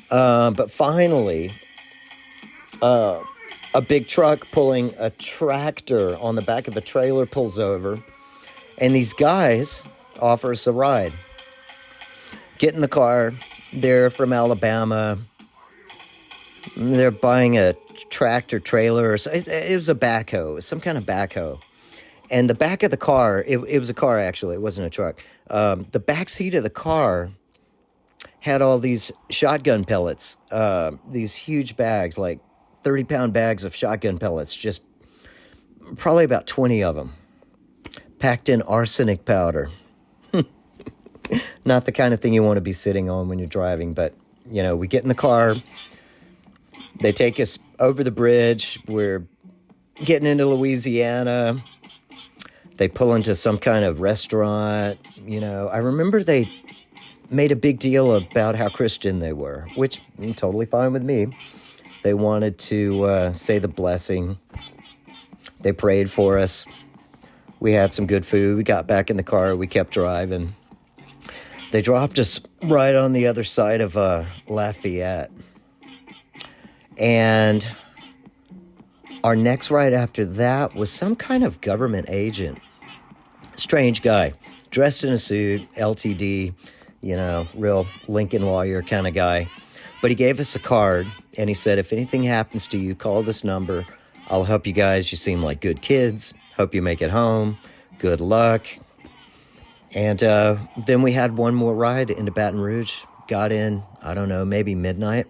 But finally, a big truck pulling a tractor on the back of a trailer pulls over, and these guys offer us a ride. Get in the car. They're from Alabama. They're buying a tractor trailer. It was a backhoe. It was some kind of backhoe. And the back of the car, it was a car actually. It wasn't a truck. The back seat of the car had all these shotgun pellets, these huge bags, like 30-pound bags of shotgun pellets, just probably about 20 of them, packed in arsenic powder. Not the kind of thing you want to be sitting on when you're driving, but, we get in the car. They take us over the bridge. We're getting into Louisiana. They pull into some kind of restaurant. I remember they made a big deal about how Christian they were, which is totally fine with me. They wanted to say the blessing. They prayed for us. We had some good food. We got back in the car. We kept driving. They dropped us right on the other side of Lafayette. And our next ride after that was some kind of government agent. Strange guy. Dressed in a suit, LTD, real Lincoln lawyer kind of guy. But he gave us a card, and he said, if anything happens to you, call this number. I'll help you guys. You seem like good kids. Hope you make it home. Good luck. And then we had one more ride into Baton Rouge. Got in, I don't know, maybe midnight.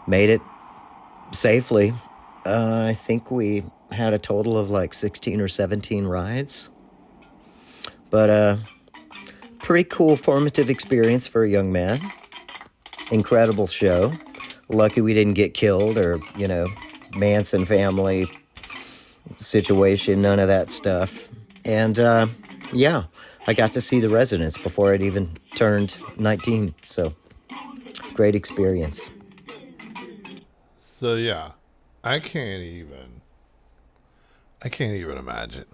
Made it safely. I think we had a total of like 16 or 17 rides. But pretty cool formative experience for a young man. Incredible show. Lucky we didn't get killed or, Manson family situation, none of that stuff. And, I got to see the residents before I'd even turned 19. So, great experience. So, yeah, I can't even imagine.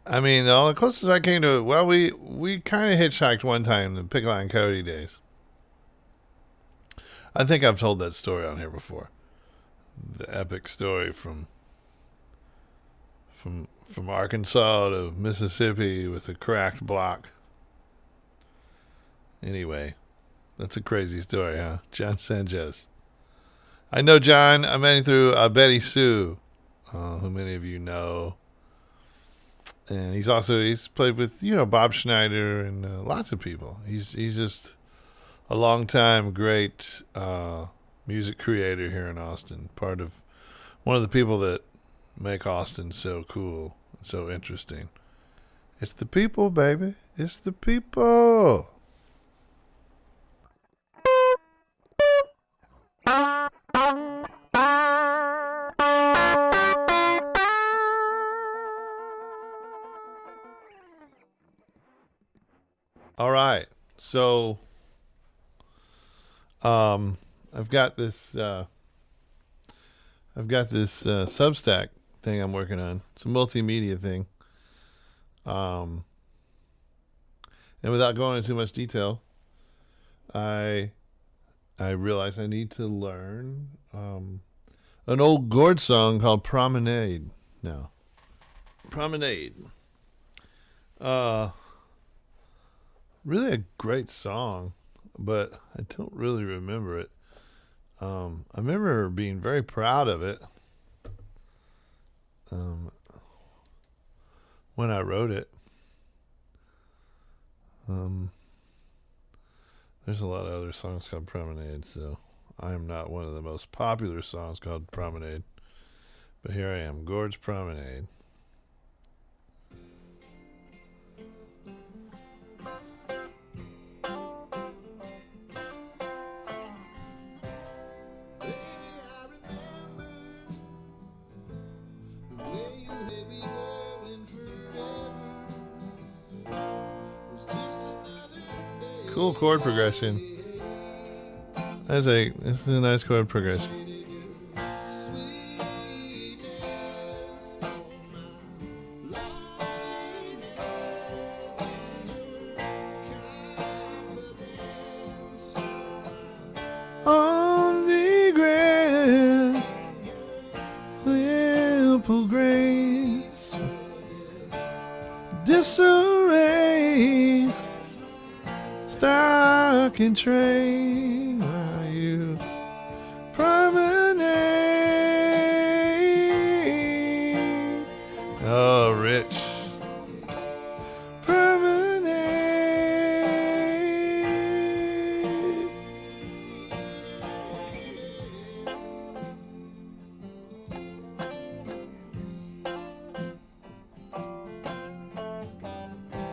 I mean, the closest I came to it, well, we kind of hitchhiked one time, the Pickle and Cody days. I think I've told that story on here before. The epic story from Arkansas to Mississippi with a cracked block. Anyway, that's a crazy story, huh? John Sanchez. I know John. I met him through Betty Sue, who many of you know. And he's played with, Bob Schneider and lots of people. He's just a long time great music creator here in Austin. One of the people that make Austin so cool and so interesting. It's the people, baby. It's the people. All right. So I've got this Substack thing I'm working on. It's a multimedia thing. And without going into too much detail, I realized I need to learn an old Gord song called Promenade now. Promenade. Really a great song, but I don't really remember it. I remember being very proud of it when I wrote it. There's a lot of other songs called Promenade, so I am not one of the most popular songs called Promenade. But here I am, Gord's Promenade. Cool chord progression. This is a nice chord progression. On the grand simple grace, disarray, stock and trade, while you promenade. Oh, rich. Promenade.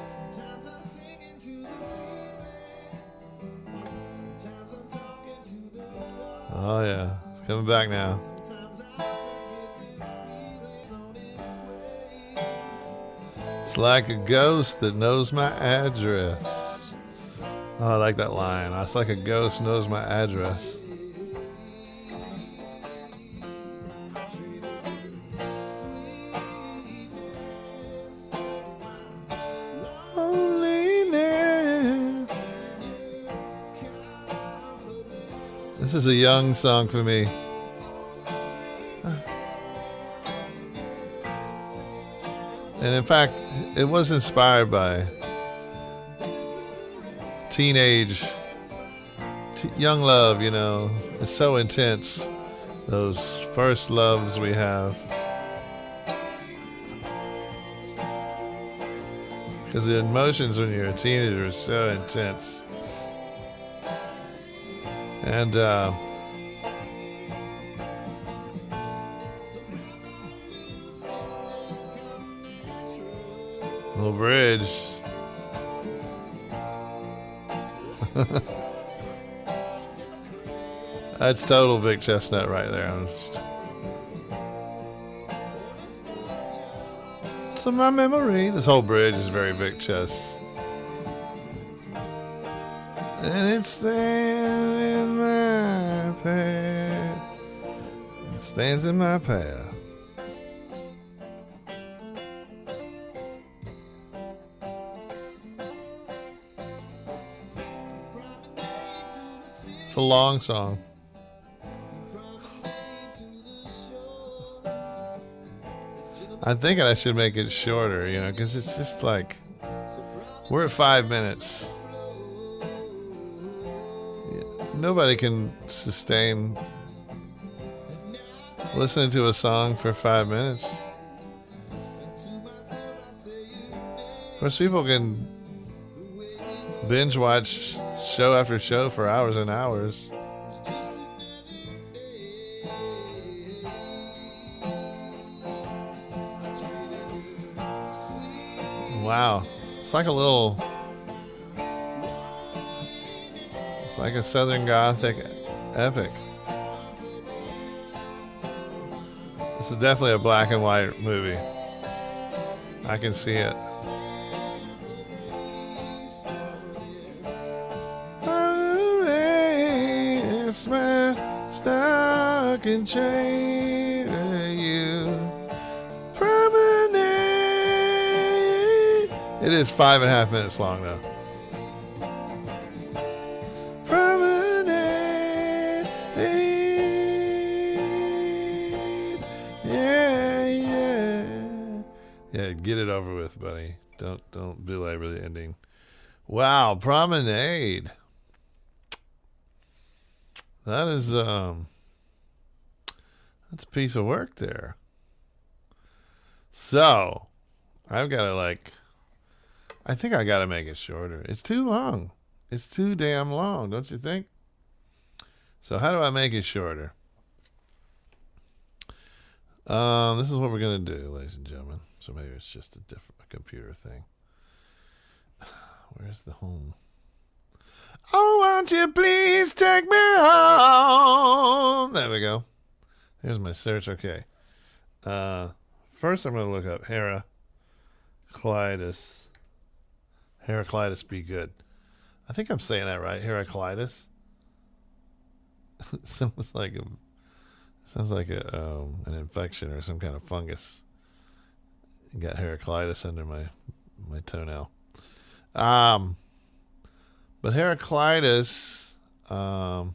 Sometimes I'm singing to the ceiling. Sometimes I'm talking to the wall. Oh yeah, it's coming back now. Sometimes I forget this feeling's on its way. It's like a ghost that knows my address. Oh, I like that line. It's like a ghost knows my address. Loneliness. This is a young song for me. And in fact, it was inspired by teenage, young love, you know. It's so intense. Those first loves we have. Because the emotions when you're a teenager are so intense. And, little bridge. That's total Vic Chestnut right there. So my memory, this whole bridge is very Vic Chest. And it stands in my path. It stands in my path. It's a long song. I'm thinking I should make it shorter, you know, because it's just like, we're at 5 minutes. Nobody can sustain listening to a song for 5 minutes. Of course, people can binge watch show after show for hours and hours. Wow. It's like a Southern Gothic epic. This is definitely a black and white movie. I can see it. Stuck in chain to you. Promenade. It is 5.5 minutes long though. Promenade. Yeah, get it over with, buddy. Don't belabor the ending. Wow, Promenade. That is that's a piece of work there. So I've got to I think I got to make it shorter. It's too long. It's too damn long, don't you think? So how do I make it shorter? This is what we're going to do, ladies and gentlemen. So maybe it's just a computer thing. Where's the home? Oh, won't you please take me home? There we go. Here's my search. Okay. First, I'm going to look up Heraclitus. Heraclitus be good. I think I'm saying that right. Heraclitus. sounds like an infection or some kind of fungus. Got Heraclitus under my toenail. But Heraclitus was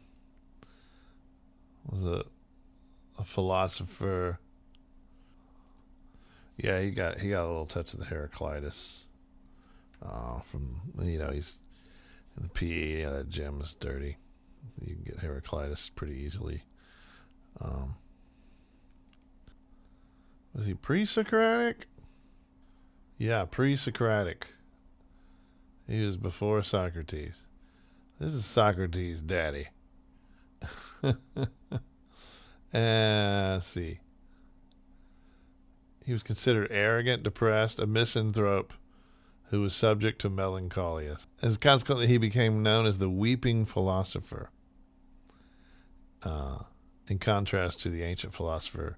a philosopher. Yeah, he got a little touch of the Heraclitus. From he's in the PE. Yeah, that gym is dirty. You can get Heraclitus pretty easily. Was he pre-Socratic? Yeah, pre-Socratic. He was before Socrates. This is Socrates' daddy. Let's see. He was considered arrogant, depressed, a misanthrope who was subject to melancholia. As consequently, he became known as the weeping philosopher, in contrast to the ancient philosopher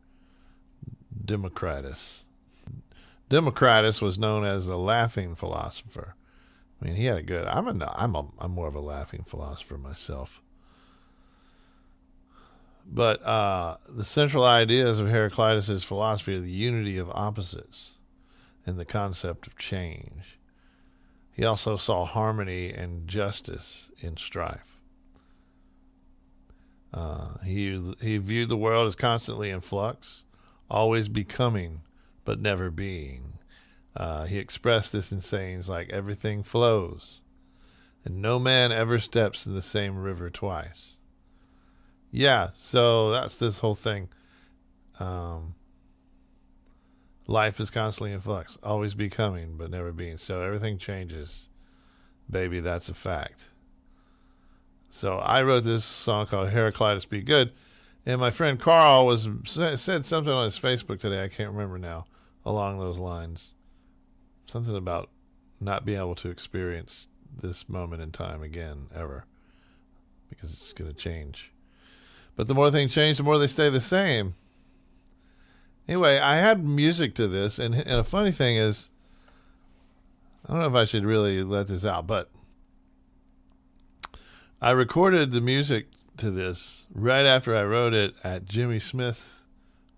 Democritus. Democritus was known as the laughing philosopher. I mean, he had a good. I'm more of a laughing philosopher myself. But the central ideas of Heraclitus' philosophy are the unity of opposites and the concept of change. He also saw harmony and justice in strife. He viewed the world as constantly in flux, always becoming but never being. He expressed this in sayings like, everything flows, and no man ever steps in the same river twice. Yeah, so that's this whole thing. Life is constantly in flux, always becoming, but never being. So everything changes. Baby, that's a fact. So I wrote this song called Heraclitus Be Good, and my friend Carl said something on his Facebook today, I can't remember now, along those lines. Something about not being able to experience this moment in time again, ever, because it's going to change. But the more things change, the more they stay the same. Anyway, I had music to this, and a funny thing is, I don't know if I should really let this out, but I recorded the music to this right after I wrote it at Jimmy Smith's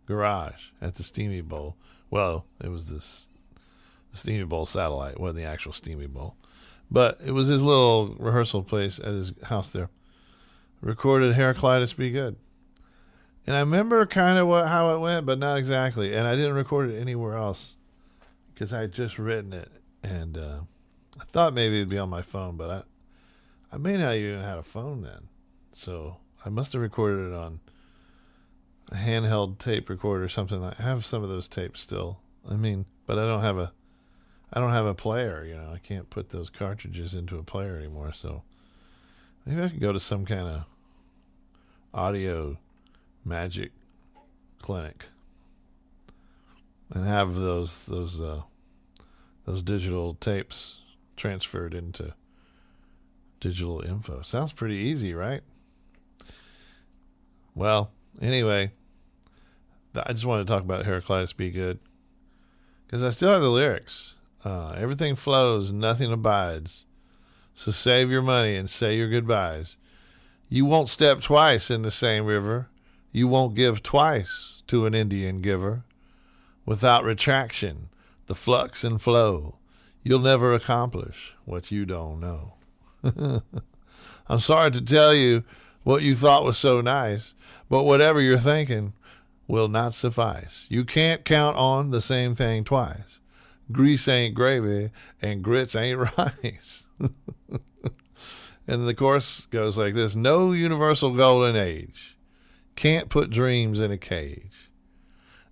garage at the Steamy Bowl. Well, it was the Steamy Bowl satellite, it wasn't the actual Steamy Bowl. But it was his little rehearsal place at his house there. Recorded Heraclitus Be Good. And I remember kind of how it went, but not exactly. And I didn't record it anywhere else because I had just written it. And I thought maybe it'd be on my phone, but I may not even have a phone then. So I must have recorded it on a handheld tape recorder or something. I have some of those tapes still. But I don't have a player, I can't put those cartridges into a player anymore, so maybe I could go to some kind of audio magic clinic and have those digital tapes transferred into digital info. Sounds pretty easy, right? Well, anyway, I just wanted to talk about Heraclitus Be Good because I still have the lyrics. Everything flows, nothing abides. So save your money and say your goodbyes. You won't step twice in the same river. You won't give twice to an Indian giver. Without retraction, the flux and flow, you'll never accomplish what you don't know. I'm sorry to tell you what you thought was so nice, but whatever you're thinking will not suffice. You can't count on the same thing twice. Grease ain't gravy and grits ain't rice. And the chorus goes like this. No universal golden age. Can't put dreams in a cage.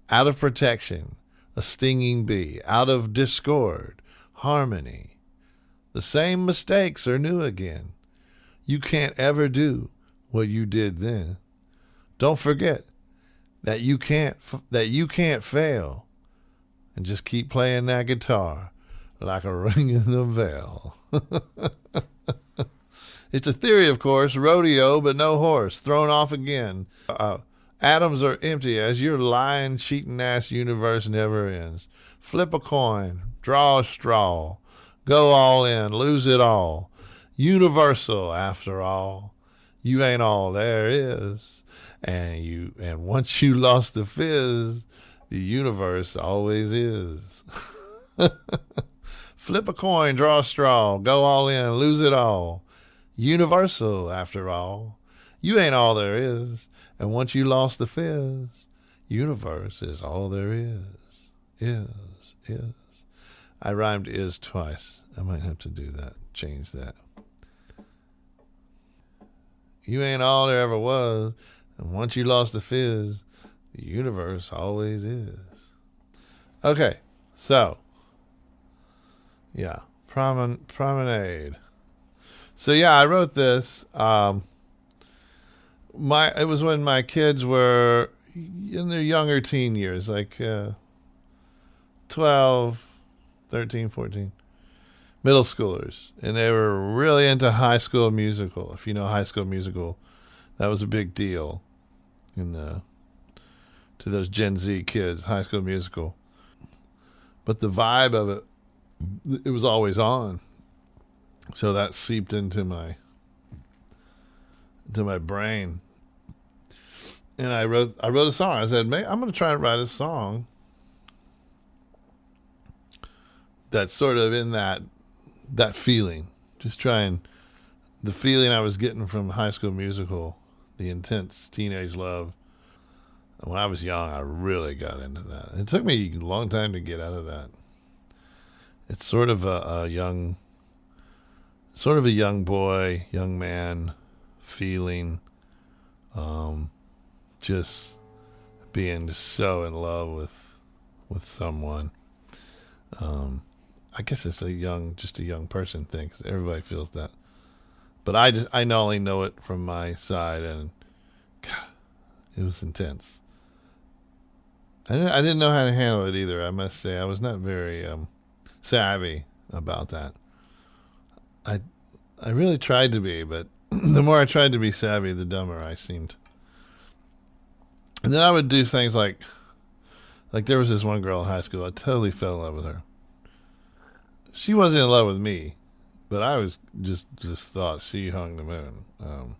Out of protection, a stinging bee. Out of discord, harmony. The same mistakes are new again. You can't ever do what you did then. Don't forget that you can't fail, and just keep playing that guitar like a ring in the bell. It's a theory, of course, rodeo but no horse, thrown off again. Atoms are empty as your lying, cheating ass universe never ends. Flip a coin, draw a straw, go all in, lose it all. Universal, after all. You ain't all there is. And once you lost the fizz, the universe always is. Flip a coin, draw a straw, go all in, lose it all. Universal, after all. You ain't all there is. And once you lost the fizz, universe is all there is. Is. I rhymed is twice. I might have to do that. Change that. You ain't all there ever was. And once you lost the fizz, the universe always is. Okay, so, yeah, Promenade. So, yeah, I wrote this. It was when my kids were in their younger teen years, like 12, 13, 14. Middle schoolers. And they were really into High School Musical. If you know High School Musical, that was a big deal to those Gen Z kids, High School Musical. But the vibe of it was always on. So that seeped into my brain. And I wrote a song. I said, I'm going to try and write a song that's sort of in that feeling. Just trying the feeling I was getting from High School Musical, the intense teenage love. When I was young, I really got into that. It took me a long time to get out of that. It's sort of a young boy, young man feeling, just being so in love with someone. I guess it's just a young person thing, 'cause everybody feels that. But I only know it from my side, and God, it was intense. I didn't know how to handle it either, I must say. I was not very savvy about that. I really tried to be, but the more I tried to be savvy, the dumber I seemed. And then I would do things like there was this one girl in high school, I totally fell in love with her. She wasn't in love with me, but I was just thought she hung the moon. And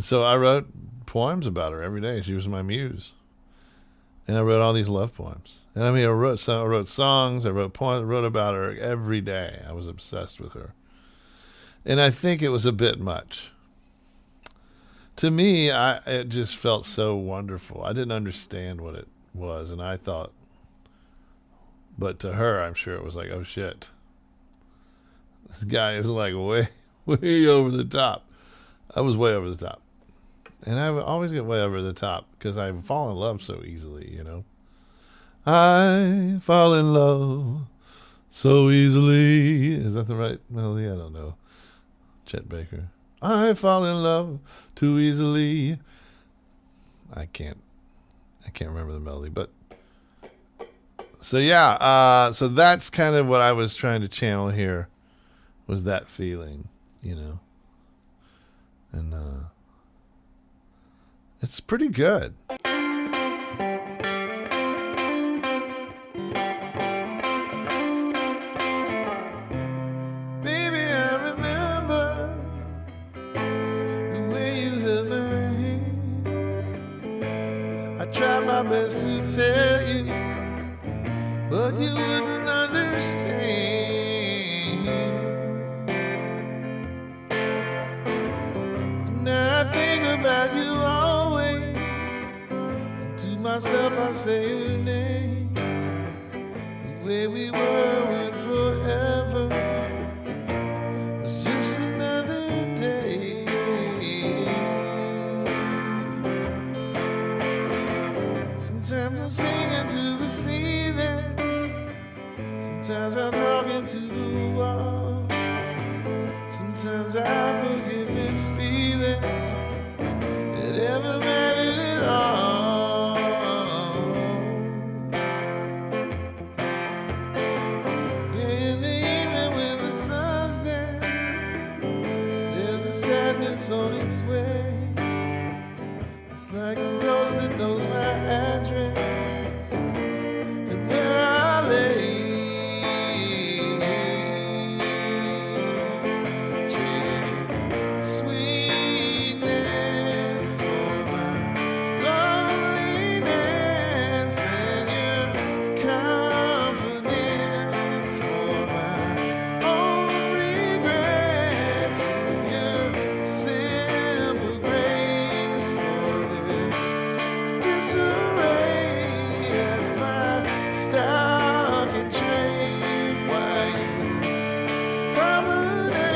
so I wrote poems about her every day. She was my muse. And I wrote all these love poems. And I wrote songs, I wrote poems, I wrote about her every day. I was obsessed with her. And I think it was a bit much. To me, it just felt so wonderful. I didn't understand what it was, and I thought, but to her, I'm sure it was like, oh shit. This guy is like way over the top. I was way over the top. And I would always get way over the top because I fall in love so easily, you know. I fall in love so easily. Is that the right melody? I don't know. Chet Baker. I fall in love too easily. I can't remember the melody, but so yeah, so that's kind of what I was trying to channel here, was that feeling, you know. And it's pretty good. Try my best to tell you, but you wouldn't understand. Now I think about you always, and to myself I say your name. The way we were when forever was just another day. Sometimes I'm singing to the ceiling, sometimes I'm talking to the wall. Sometimes I forget this feeling that ever mattered at all. Yeah, in the evening when the sun's down, there's a sadness on its way. It's like a ghost that knows my address and where I lay. Traded sweetness for my loneliness and your confidence for my own regrets and your simple grace for this disarray. That's my stock and trade while you promenade.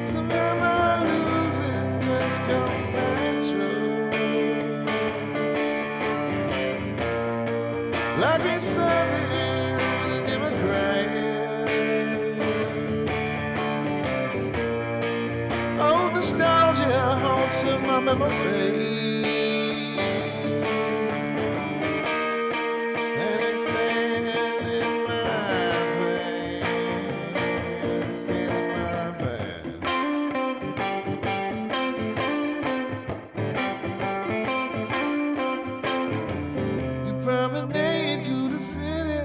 Somehow my losing just comes natural, like a Southern Democrat. Oh, nostalgia haunts in my memory, and it's there in my place, in my past. You promenade to the city,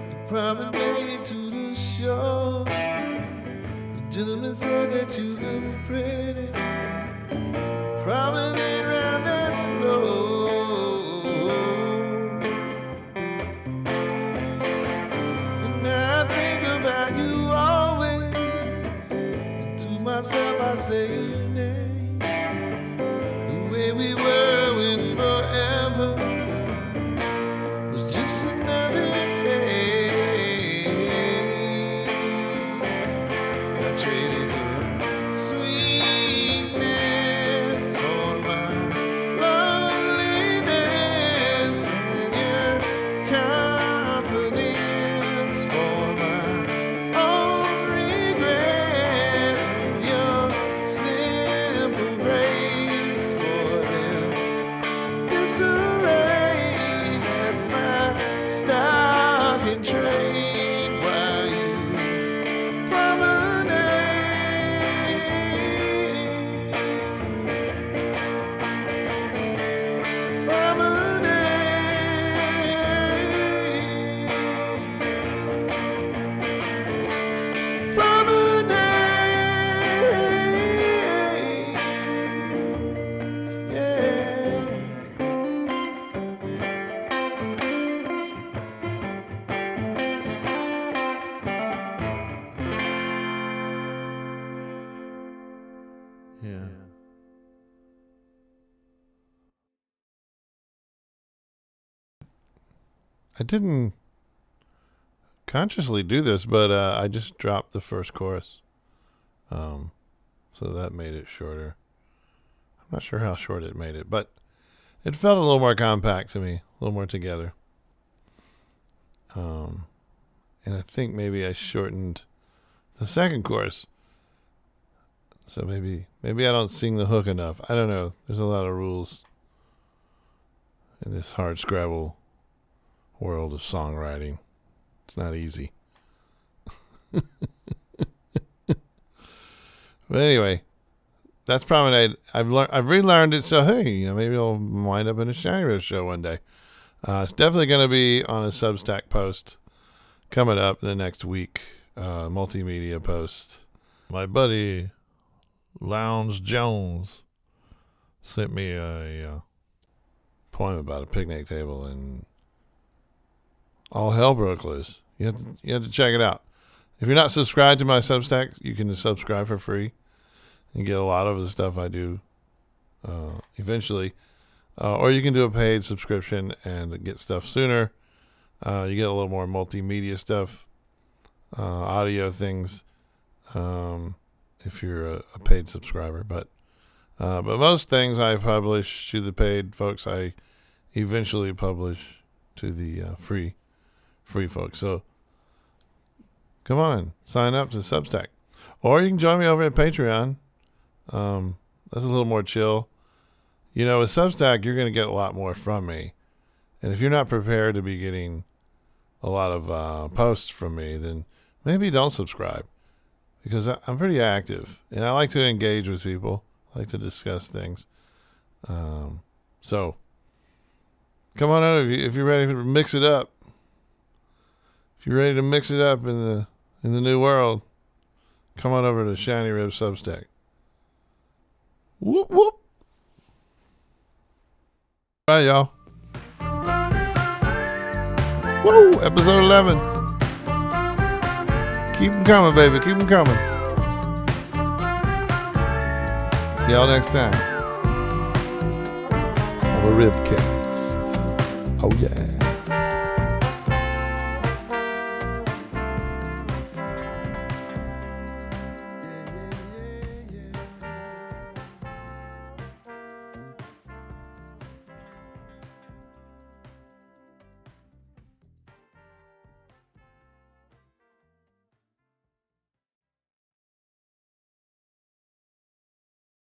you promenade to the shore. The gentleman said that you look pretty. Promenade round that floor. And now I think about you always, and to myself I say your name. The way we were when forever was just another day. I traded your sweetness for my loneliness and your confidence for my own regret and your simple grace for this disarray. That's my stock and trade while you promenade. I didn't consciously do this, but I just dropped the first chorus. So that made it shorter. I'm not sure how short it made it, but it felt a little more compact to me, a little more together. And I think maybe I shortened the second chorus. So maybe I don't sing the hook enough. I don't know. There's a lot of rules in this hard scrabble world of songwriting. It's not easy. But anyway, that's Promenade. I've relearned it, so hey, maybe I'll wind up in a Shiny Rib show one day. It's definitely going to be on a Substack post coming up in the next week. Multimedia post. My buddy Lounge Jones sent me a poem about a picnic table, and all hell broke loose. You have to check it out. If you're not subscribed to my Substack, you can subscribe for free and get a lot of the stuff I do eventually. Or you can do a paid subscription and get stuff sooner. You get a little more multimedia stuff, audio things, if you're a paid subscriber. But most things I publish to the paid folks, I eventually publish to the free folks. So come on, sign up to Substack. Or you can join me over at Patreon. That's a little more chill. With Substack, you're going to get a lot more from me. And if you're not prepared to be getting a lot of posts from me, then maybe don't subscribe. Because I'm pretty active. And I like to engage with people. I like to discuss things. So, come on out if you're ready to mix it up. If you're ready to mix it up in the new world, come on over to Shiny Rib Substack. Whoop, whoop. All right, y'all. Woo! Episode 11. Keep them coming, baby. Keep them coming. See y'all next time on the Ribcast. Oh, yeah.